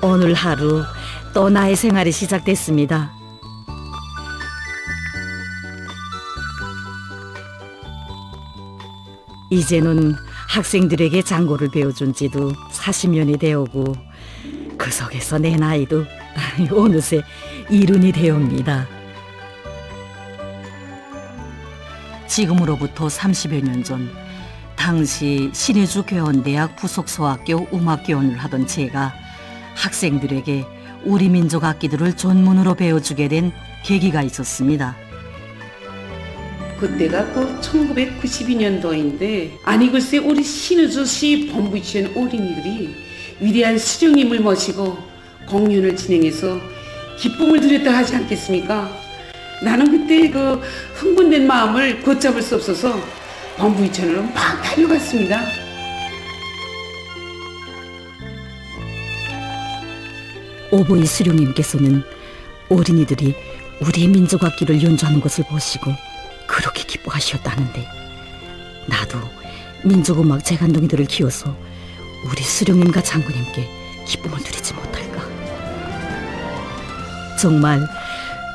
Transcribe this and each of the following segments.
오늘 하루 또 나의 생활이 시작됐습니다. 이제는 학생들에게 장고를 배워준 지도 40년이 되어오고 그 속에서 내 나이도 어느새 이른이 되옵니다. 지금으로부터 30여 년 전, 당시 신의주 교원대학 부속서학교 음악교원을 하던 제가 학생들에게 우리 민족 악기들을 전문으로 배워주게 된 계기가 있었습니다. 그때가 또 1992년도인데 아니 글쎄 우리 신의주시 본부지원 어린이들이 위대한 수령님을 모시고 공연을 진행해서 기쁨을 드렸다 하지 않겠습니까? 나는 그때 그 흥분된 마음을 걷잡을 수 없어서 본부지원으로 막 달려갔습니다. 오보이 수령님께서는 어린이들이 우리의 민족 악기를 연주하는 것을 보시고 그렇게 기뻐하셨다는데, 나도 민족음악 재간둥이들을 키워서 우리 수령님과 장군님께 기쁨을 드리지 못할까. 정말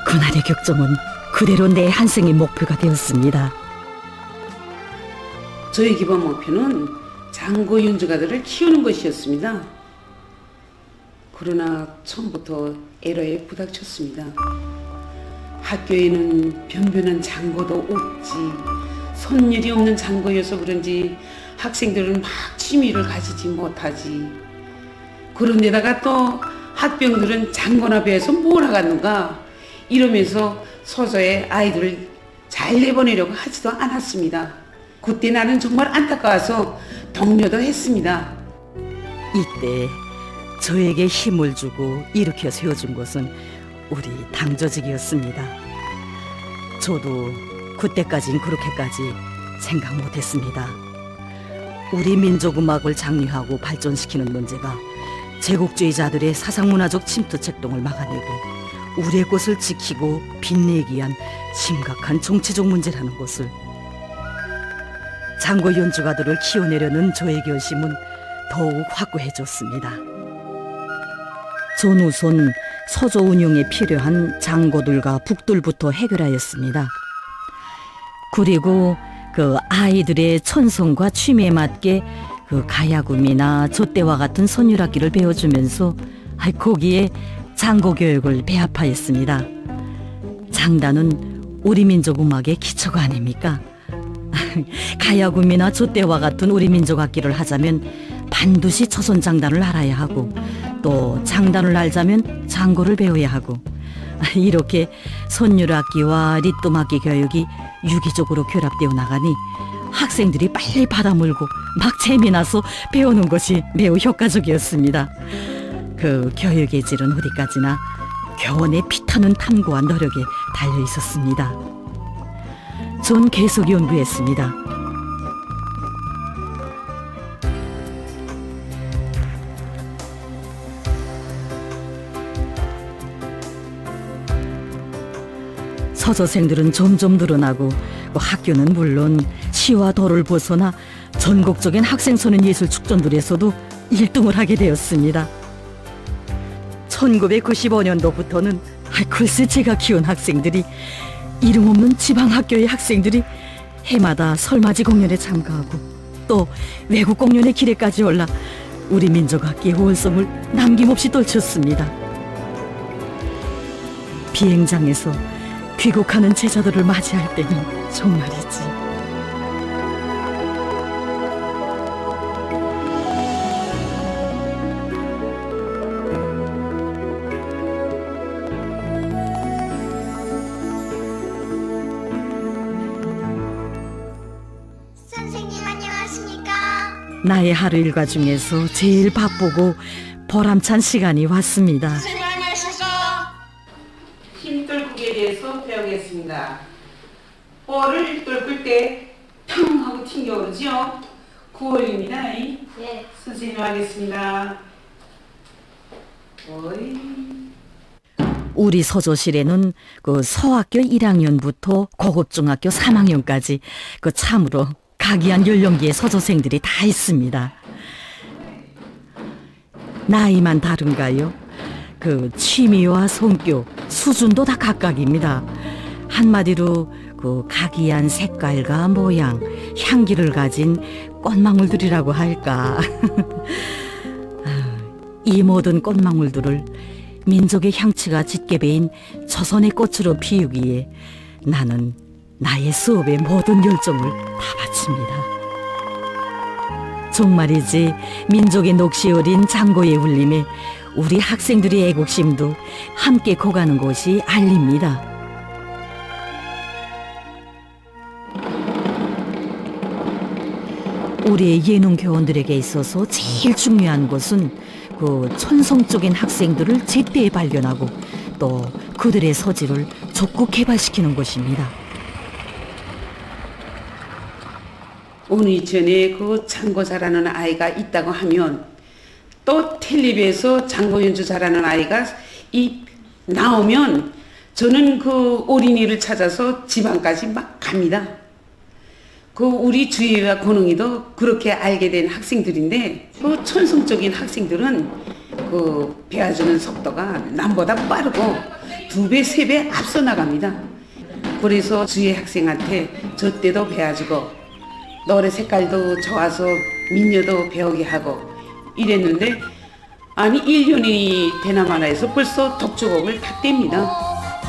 그날의 격정은 그대로 내 한생의 목표가 되었습니다. 저의 기본 목표는 장고 연주가들을 키우는 것이었습니다. 그러나 처음부터 에러에 부닥쳤습니다. 학교에는 변변한 장고도 없지, 선율이 없는 장고여서 그런지 학생들은 막 취미를 가지지 못하지. 그런데다가 또 학병들은 장고나 배워서 뭘 하겠는가 이러면서 서서히 아이들을 잘 내보내려고 하지도 않았습니다. 그때 나는 정말 안타까워서 독려도 했습니다. 이때 저에게 힘을 주고 일으켜 세워준 것은 우리 당조직이었습니다. 저도 그때까진 그렇게까지 생각 못했습니다. 우리 민족음악을 장려하고 발전시키는 문제가 제국주의자들의 사상문화적 침투 책동을 막아내고 우리의 것을 지키고 빛내기 위한 심각한 정치적 문제라는 것을, 장고 연주가들을 키워내려는 저의 결심은 더욱 확고해졌습니다. 전 우선 서조 운영에 필요한 장고들과 북들부터 해결하였습니다. 그리고 그 아이들의 천성과 취미에 맞게 그 가야금이나 젖대와 같은 선율악기를 배워주면서 거기에 장고 교육을 배합하였습니다. 장단은 우리 민족 음악의 기초가 아닙니까? 가야금이나 젖대와 같은 우리 민족 악기를 하자면 반드시 초선 장단을 알아야 하고, 또 장단을 알자면 장고를 배워야 하고, 이렇게 선율악기와 리듬악기 교육이 유기적으로 결합되어 나가니 학생들이 빨리 받아물고 막 재미나서 배우는 것이 매우 효과적이었습니다. 그 교육의 질은 어디까지나 교원의 피타는 탐구와 노력에 달려 있었습니다. 전 계속 연구했습니다. 서조생들은 점점 늘어나고 학교는 물론 시와 도를 벗어나 전국적인 학생소년 예술 축전들에서도 1등을 하게 되었습니다. 1995년도부터는 글쎄 제가 키운 학생들이, 이름 없는 지방학교의 학생들이 해마다 설맞이 공연에 참가하고 또 외국 공연의 기례까지 올라 우리 민족악기의 호월성을 남김없이 떨쳤습니다. 비행장에서 귀국하는 제자들을 맞이할 때는 정말이지. 선생님 안녕하십니까? 나의 하루 일과 중에서 제일 바쁘고 보람찬 시간이 왔습니다. 선생님 안녕하십니까? 힘돌국에 대해서 배우겠습니다. 뻘을 뚫을 때 탕 하고 튕겨오르죠. 9월입니다. 예. 선생님 하겠습니다. 어이. 우리 서조실에는 그 서학교 1학년부터 고급중학교 3학년까지 그 참으로 각이한 연령기의 서조생들이 다 있습니다. 나이만 다른가요? 그 취미와 성격, 수준도 다 각각입니다. 한마디로 그 각이한 색깔과 모양, 향기를 가진 꽃망울들이라고 할까. 이 모든 꽃망울들을 민족의 향취가 짙게 배인 조선의 꽃으로 피우기에 나는 나의 수업의 모든 열정을 다 바칩니다. 정말이지 민족의 녹시 어린 장고의 울림에 우리 학생들의 애국심도 함께 고가는 곳이 알립니다. 우리의 예능 교원들에게 있어서 제일 중요한 것은 그 천성적인 학생들을 제때 발견하고 또 그들의 소질을 적극 개발시키는 것입니다. 오늘 이천에 그 장고 잘하는 아이가 있다고 하면 또 텔레비에서 장고 연주 잘하는 아이가 나오면 저는 그 어린이를 찾아서 지방까지 막 갑니다. 그 우리 주희와 권웅이도 그렇게 알게 된 학생들인데 그 천성적인 학생들은 그 배워주는 속도가 남보다 빠르고 2배, 3배 앞서 나갑니다. 그래서 주희 학생한테 저 때도 배워주고 노래 색깔도 좋아서 민요도 배우게 하고 이랬는데 아니 1년이 되나 마나 해서 벌써 독주곡을 다 뗍니다.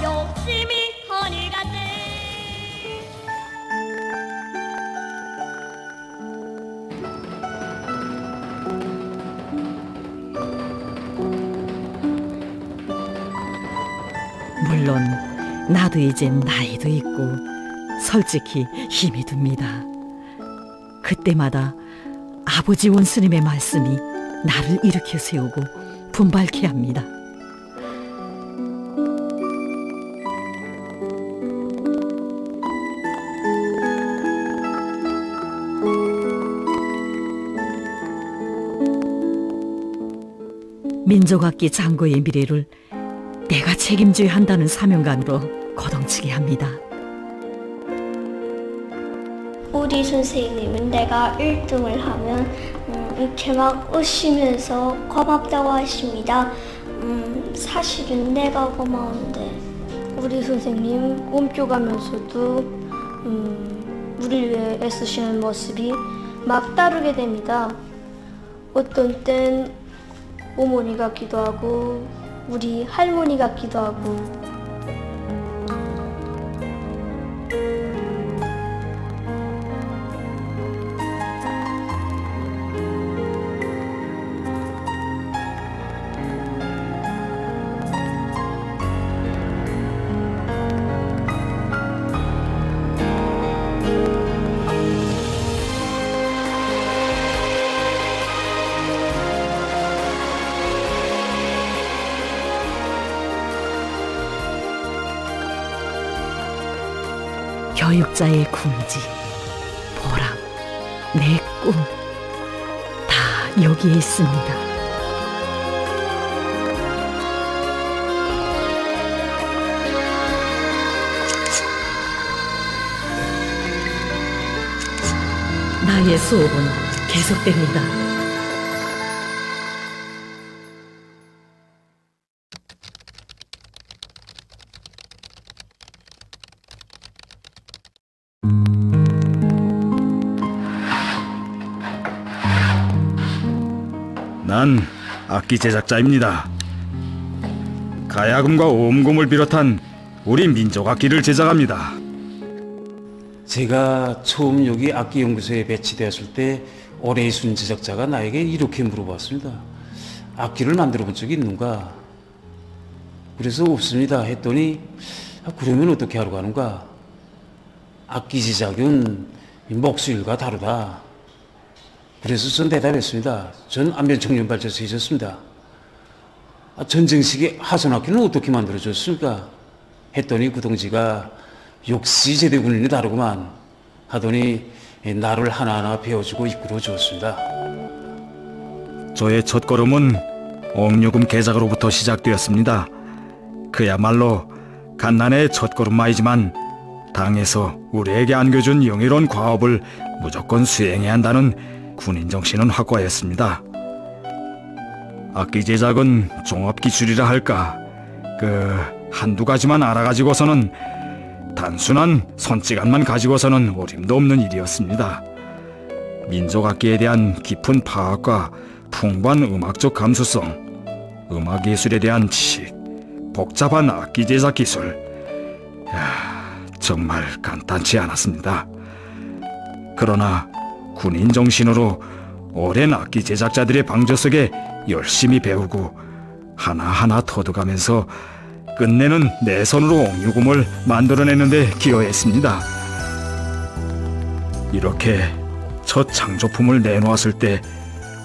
욕심이 허니같네. 물론 나도 이젠 나이도 있고 솔직히 힘이 듭니다. 그때마다 아버지 원스님의 말씀이 나를 일으켜 세우고 분발케 합니다. 민족악기 장고의 미래를 내가 책임져야 한다는 사명감으로 거동치게 합니다. 우리 선생님은 내가 1등을 하면 이렇게 막 웃으면서 고맙다고 하십니다. 사실은 내가 고마운데 우리 선생님 꿈꿔가면서도 우리를 위해 애쓰시는 모습이 막 따르게 됩니다. 어떤 땐 어머니 같기도 하고 우리 할머니 같기도 하고 교육자의 궁지, 보람, 내 꿈, 다 여기에 있습니다. 나의 수업은 계속됩니다. 난 악기 제작자입니다. 가야금과 오음금을 비롯한 우리 민족 악기를 제작합니다. 제가 처음 여기 악기연구소에 배치되었을 때 오레이순 제작자가 나에게 이렇게 물어봤습니다. 악기를 만들어 본 적이 있는가? 그래서 없습니다 했더니 그러면 어떻게 하러 가는가? 악기 제작은 목수일과 다르다. 그래서 전 대답했습니다. 전 안면청년발전소에 있었습니다. 전쟁 시기 하선악기는 어떻게 만들어졌습니까? 했더니 그 동지가 역시 제대군인이 다르구만 하더니 나를 하나하나 배워주고 이끌어 주었습니다. 저의 첫걸음은 옥류금 개작으로부터 시작되었습니다. 그야말로 갓난의 첫걸음마이지만 당에서 우리에게 안겨준 영예로운 과업을 무조건 수행해야 한다는 군인 정신은 확고하였습니다. 악기 제작은 종합기술이라 할까, 한두 가지만 알아가지고서는, 단순한 손찌간만 가지고서는 어림도 없는 일이었습니다. 민족악기에 대한 깊은 파악과 풍부한 음악적 감수성, 음악예술에 대한 지식, 복잡한 악기 제작 기술, 정말 간단치 않았습니다. 그러나 군인 정신으로 오랜 악기 제작자들의 방조 속에 열심히 배우고 하나하나 터득하면서 끝내는 내 손으로 옥유금을 만들어내는데 기여했습니다. 이렇게 첫 창조품을 내놓았을 때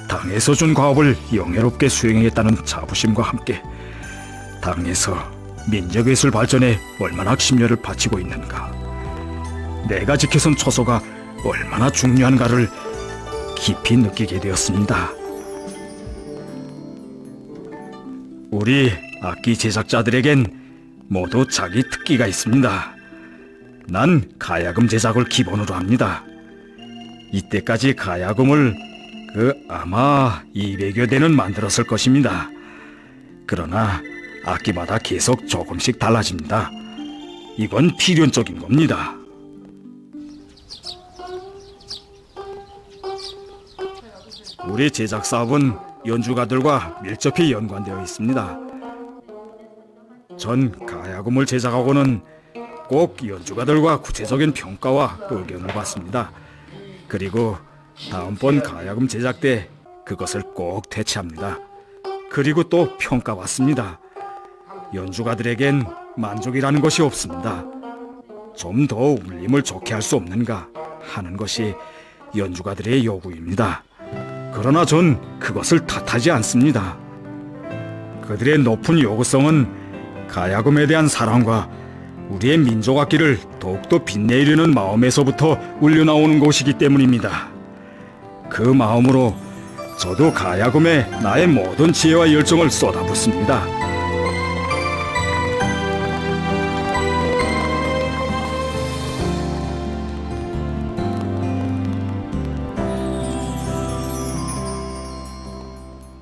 당에서 준 과업을 영예롭게 수행했다는 자부심과 함께 당에서 민족예술 발전에 얼마나 심려를 바치고 있는가, 내가 지켜선 초소가 얼마나 중요한가를 깊이 느끼게 되었습니다. 우리 악기 제작자들에겐 모두 자기 특기가 있습니다. 난 가야금 제작을 기본으로 합니다. 이때까지 가야금을 아마 200여 대는 만들었을 것입니다. 그러나 악기마다 계속 조금씩 달라집니다. 이건 필연적인 겁니다. 우리 제작 사업은 연주가들과 밀접히 연관되어 있습니다. 전 가야금을 제작하고는 꼭 연주가들과 구체적인 평가와 의견을 받습니다. 그리고 다음번 가야금 제작 때 그것을 꼭 대체합니다. 그리고 또 평가받습니다. 연주가들에겐 만족이라는 것이 없습니다. 좀 더 울림을 좋게 할 수 없는가 하는 것이 연주가들의 요구입니다. 그러나 전 그것을 탓하지 않습니다. 그들의 높은 요구성은 가야금에 대한 사랑과 우리의 민족악기를 더욱더 빛내려는 마음에서부터 울려나오는 것이기 때문입니다. 그 마음으로 저도 가야금에 나의 모든 지혜와 열정을 쏟아붓습니다.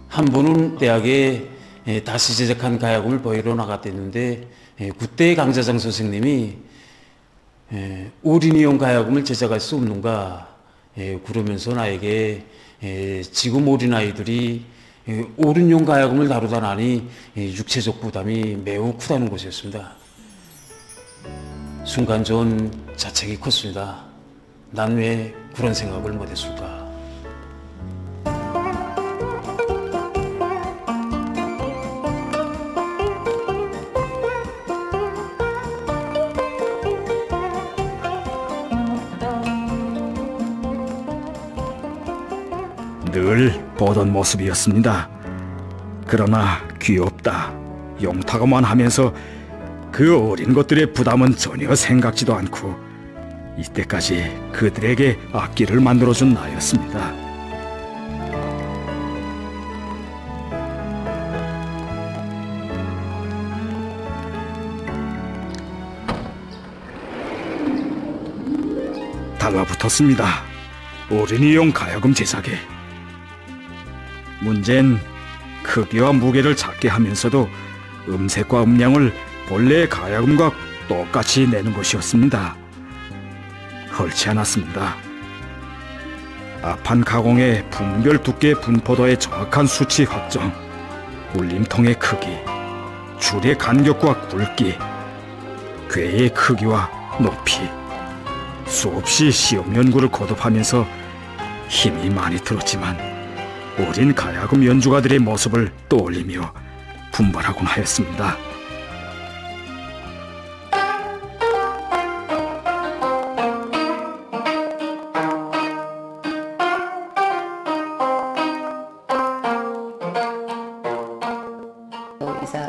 한 번은 대학에 다시 제작한 가야금을 보이러 나갔댔는데 그때 강자장 선생님이 어린이용 가야금을 제작할 수 없는가 그러면서 나에게 지금 어린아이들이 어른용 가야금을 다루다 나니 육체적 부담이 매우 크다는 것이었습니다. 순간 전 자책이 컸습니다. 난 왜 그런 생각을 못했을까. 늘 보던 모습이었습니다. 그러나 귀엽다, 용타고만 하면서 그 어린 것들의 부담은 전혀 생각지도 않고 이때까지 그들에게 악기를 만들어준 나였습니다. 달라붙었습니다. 어린이용 가야금 제작에. 문제는 크기와 무게를 작게 하면서도 음색과 음량을 본래의 가야금과 똑같이 내는 것이었습니다. 헐지 않았습니다. 앞판 가공의 분별 두께 분포도의 정확한 수치 확정, 울림통의 크기, 줄의 간격과 굵기, 궤의 크기와 높이, 수없이 시험 연구를 거듭하면서 힘이 많이 들었지만 어린 가야금 연주가들의 모습을 떠올리며 분발하곤 하였습니다.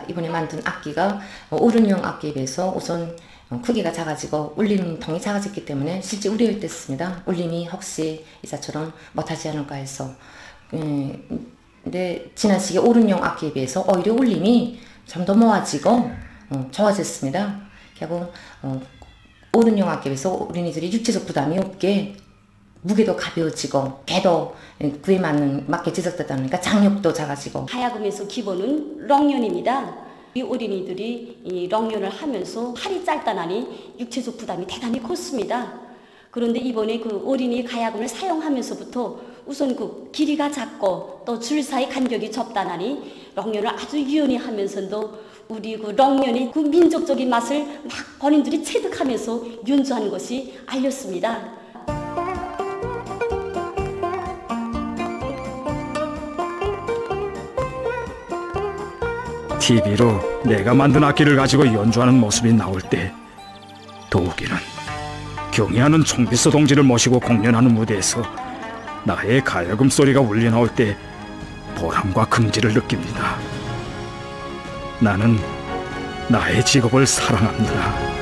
이번에 만든 악기가 어른용 악기에 비해서 우선 크기가 작아지고 울림통이 작아졌기 때문에 실제 우려했습니다. 울림이 혹시 이사처럼 못하지 않을까 해서. 근데 지난 시기에 어른용 악기에 비해서 오히려 울림이 좀 더 모아지고 좋아졌습니다. 결국 어른용 악기에 비해서 어린이들이 육체적 부담이 없게 무게도 가벼워지고 개도 그에 맞게 지적되다 보니까 장력도 작아지고. 가야금에서 기본은 렁년입니다. 이 어린이들이 이 렁년을 하면서 팔이 짧다나니 육체적 부담이 대단히 컸습니다. 그런데 이번에 그 어린이 가야금을 사용하면서부터 우선 그 길이가 작고 또 줄 사이 간격이 좁다나니 렁년을 아주 유연히 하면서도 우리 그 렁년의 그 민족적인 맛을 막 본인들이 체득하면서 연주하는 것이 알렸습니다. TV로 내가 만든 악기를 가지고 연주하는 모습이 나올 때 도우기는 경애하는 총비서 동지를 모시고 공연하는 무대에서 나의 가야금 소리가 울려 나올 때 보람과 긍지를 느낍니다. 나는 나의 직업을 사랑합니다.